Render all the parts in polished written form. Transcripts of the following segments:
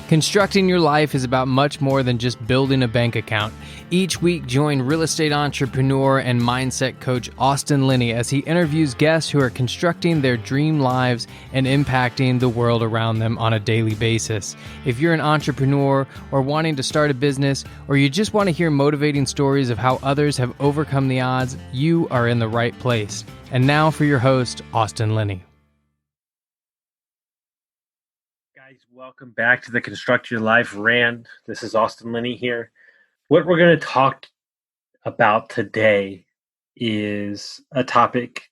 Constructing your life is about much more than just building a bank account. Each week, join real estate entrepreneur and mindset coach Austin Linney as he interviews guests who are constructing their dream lives and impacting the world around them on a daily basis. If you're an entrepreneur or wanting to start a business, or you just want to hear motivating stories of how others have overcome the odds, you are in the right place. And now for your host, Austin Linney. Guys, welcome back to the Construct Your Life Rant. This is Austin Linney here. What we're going to talk about today is a topic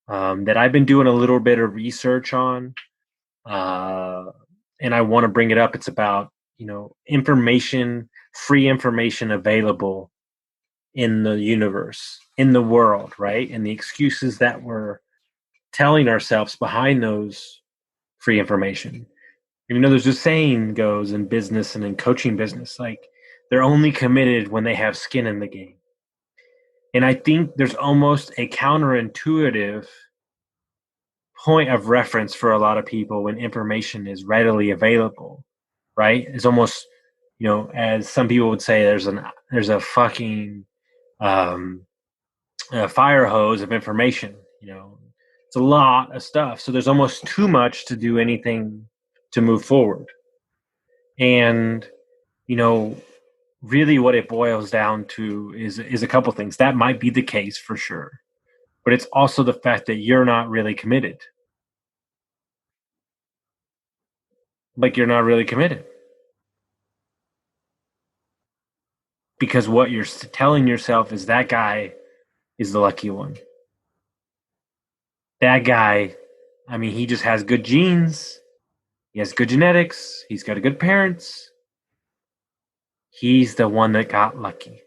that I've been doing a little bit of research on, and I want to bring it up. It's about, information, free information available in the universe, in the world, right? And the excuses that we're telling ourselves behind those free information. There's a saying goes in business and in coaching business, like they're only committed when they have skin in the game. And I think there's almost a counterintuitive point of reference for a lot of people when information is readily available, right? It's almost, as some people would say, there's a fucking a fire hose of information. It's a lot of stuff. So there's almost too much to do anything to move forward. And, really what it boils down to is a couple things. That might be the case for sure. But it's also the fact that you're not really committed. Like you're not really committed. Because what you're telling yourself is that guy is the lucky one. That guy, he just has good genes. He has good genetics. He's got good parents. He's the one that got lucky.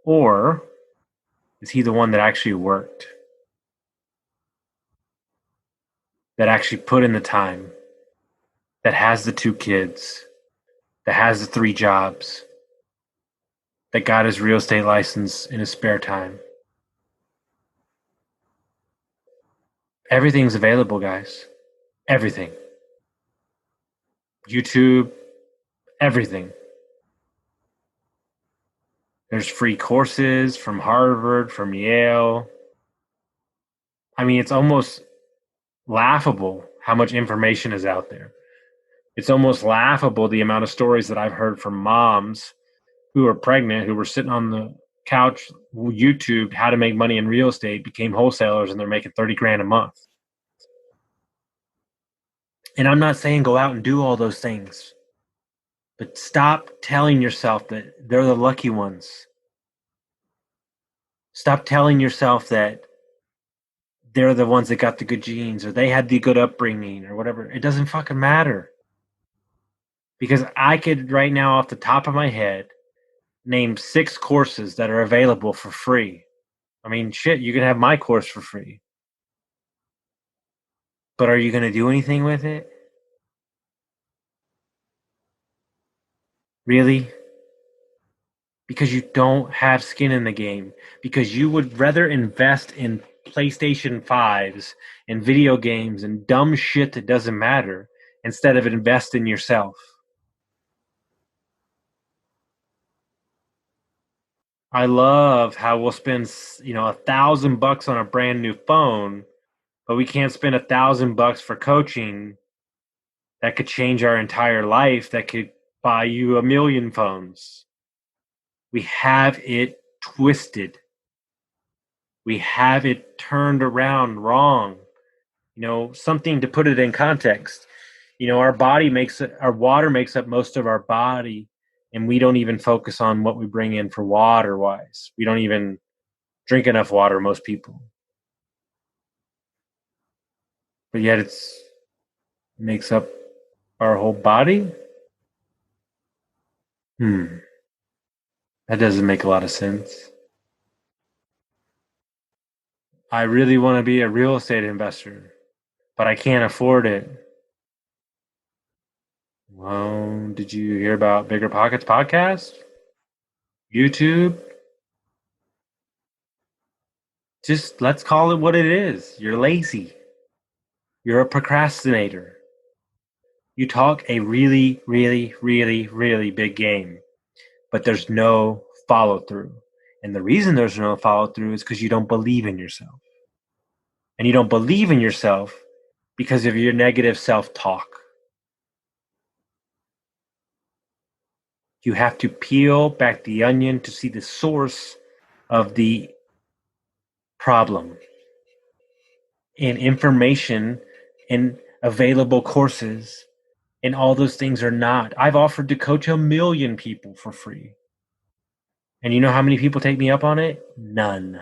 Or is he the one that actually worked? That actually put in the time? That has the 2 kids? That has the 3 jobs? That got his real estate license in his spare time? Everything's available, guys. Everything. YouTube, everything. There's free courses from Harvard, from Yale. It's almost laughable how much information is out there. It's almost laughable the amount of stories that I've heard from moms who are pregnant, who were sitting on the couch, YouTubed how to make money in real estate, became wholesalers, and they're making $30,000 a month. And I'm not saying go out and do all those things, but stop telling yourself that they're the lucky ones. Stop telling yourself that they're the ones that got the good genes or they had the good upbringing or whatever. It doesn't fucking matter. Because I could right now off the top of my head name 6 courses that are available for free. Shit, you can have my course for free. But are you going to do anything with it? Really? Because you don't have skin in the game. Because you would rather invest in PlayStation 5s and video games and dumb shit that doesn't matter instead of invest in yourself. I love how we'll spend, $1,000 on a brand new phone, but we can't spend $1,000 for coaching that could change our entire life, that could buy you 1,000,000 phones. We have it twisted. We have it turned around wrong. Something to put it in context. Our water makes up most of our body, and we don't even focus on what we bring in for water-wise. We don't even drink enough water, most people. But yet it makes up our whole body? That doesn't make a lot of sense. I really want to be a real estate investor, but I can't afford it. Well, did you hear about Bigger Pockets podcast? YouTube? Just let's call it what it is. You're lazy. You're a procrastinator. You talk a really, really, really, really big game, but there's no follow through. And the reason there's no follow through is because you don't believe in yourself. And you don't believe in yourself because of your negative self-talk. You have to peel back the onion to see the source of the problem. And information and available courses and all those things are not. I've offered to coach 1 million people for free. And you know how many people take me up on it? None.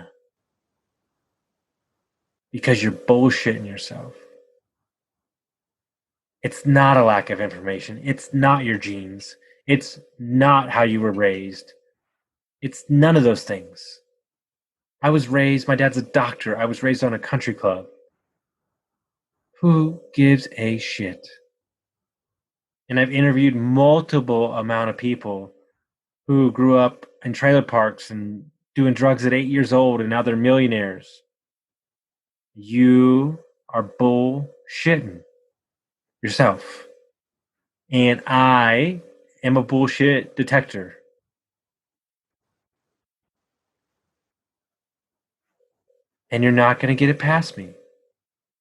Because you're bullshitting yourself. It's not a lack of information. It's not your genes. It's not how you were raised. It's none of those things. My dad's a doctor. I was raised on a country club. Who gives a shit? And I've interviewed multiple amount of people who grew up in trailer parks and doing drugs at 8 years old, and now they're millionaires. You are bullshitting yourself. And I am a bullshit detector. And you're not going to get it past me.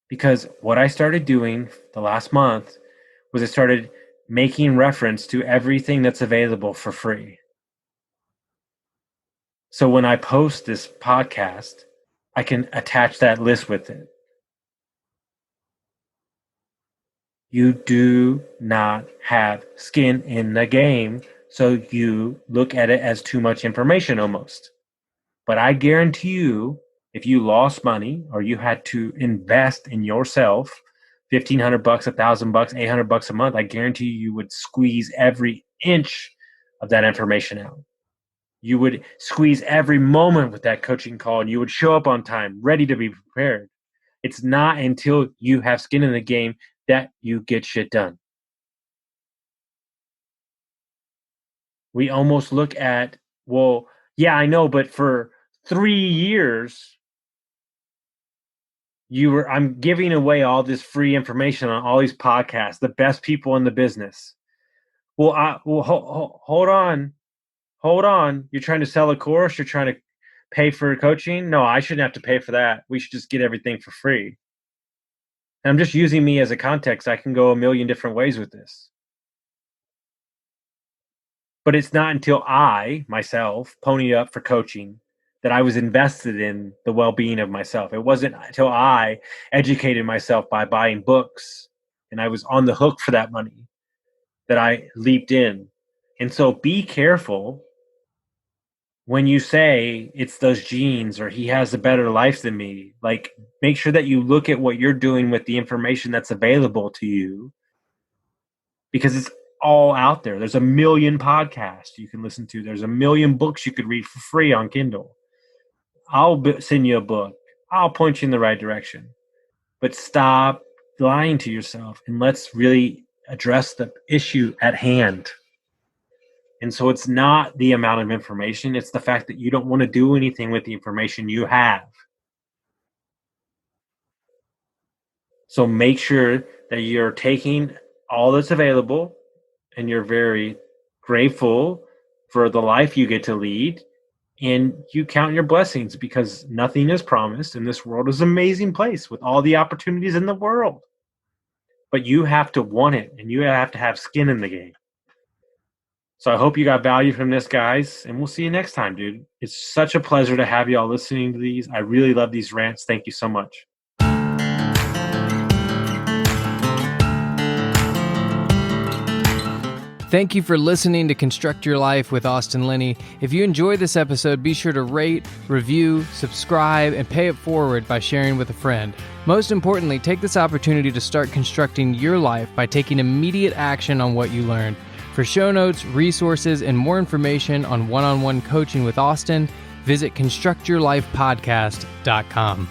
Because what I started doing the last month was I started making reference to everything that's available for free. So when I post this podcast, I can attach that list with it. You do not have skin in the game, so you look at it as too much information almost. But I guarantee you, if you lost money or you had to invest in yourself, $1,500, $1,000, $800 a month, I guarantee you would squeeze every inch of that information out. You would squeeze every moment with that coaching call, and you would show up on time, ready to be prepared. It's not until you have skin in the game that you get shit done. We almost look at, well, yeah, I know, but for 3 years, I'm giving away all this free information on all these podcasts, the best people in the business. Well, hold on. You're trying to sell a course? You're trying to pay for coaching? No, I shouldn't have to pay for that. We should just get everything for free. And I'm just using me as a context. I can go a million different ways with this. But it's not until I, myself, ponied up for coaching that I was invested in the well-being of myself. It wasn't until I educated myself by buying books and I was on the hook for that money that I leaped in. And so be careful when you say it's those genes or he has a better life than me. Like, make sure that you look at what you're doing with the information that's available to you, because it's all out there. There's 1 million podcasts you can listen to. There's 1 million books you could read for free on Kindle. I'll send you a book. I'll point you in the right direction. But stop lying to yourself and let's really address the issue at hand. And so it's not the amount of information. It's the fact that you don't want to do anything with the information you have. So make sure that you're taking all that's available and you're very grateful for the life you get to lead. And you count your blessings, because nothing is promised, and this world is an amazing place with all the opportunities in the world. But you have to want it, and you have to have skin in the game. So I hope you got value from this, guys, and we'll see you next time, dude. It's such a pleasure to have you all listening to these. I really love these rants. Thank you so much. Thank you for listening to Construct Your Life with Austin Linney. If you enjoyed this episode, be sure to rate, review, subscribe, and pay it forward by sharing with a friend. Most importantly, take this opportunity to start constructing your life by taking immediate action on what you learned. For show notes, resources, and more information on one-on-one coaching with Austin, visit constructyourlifepodcast.com.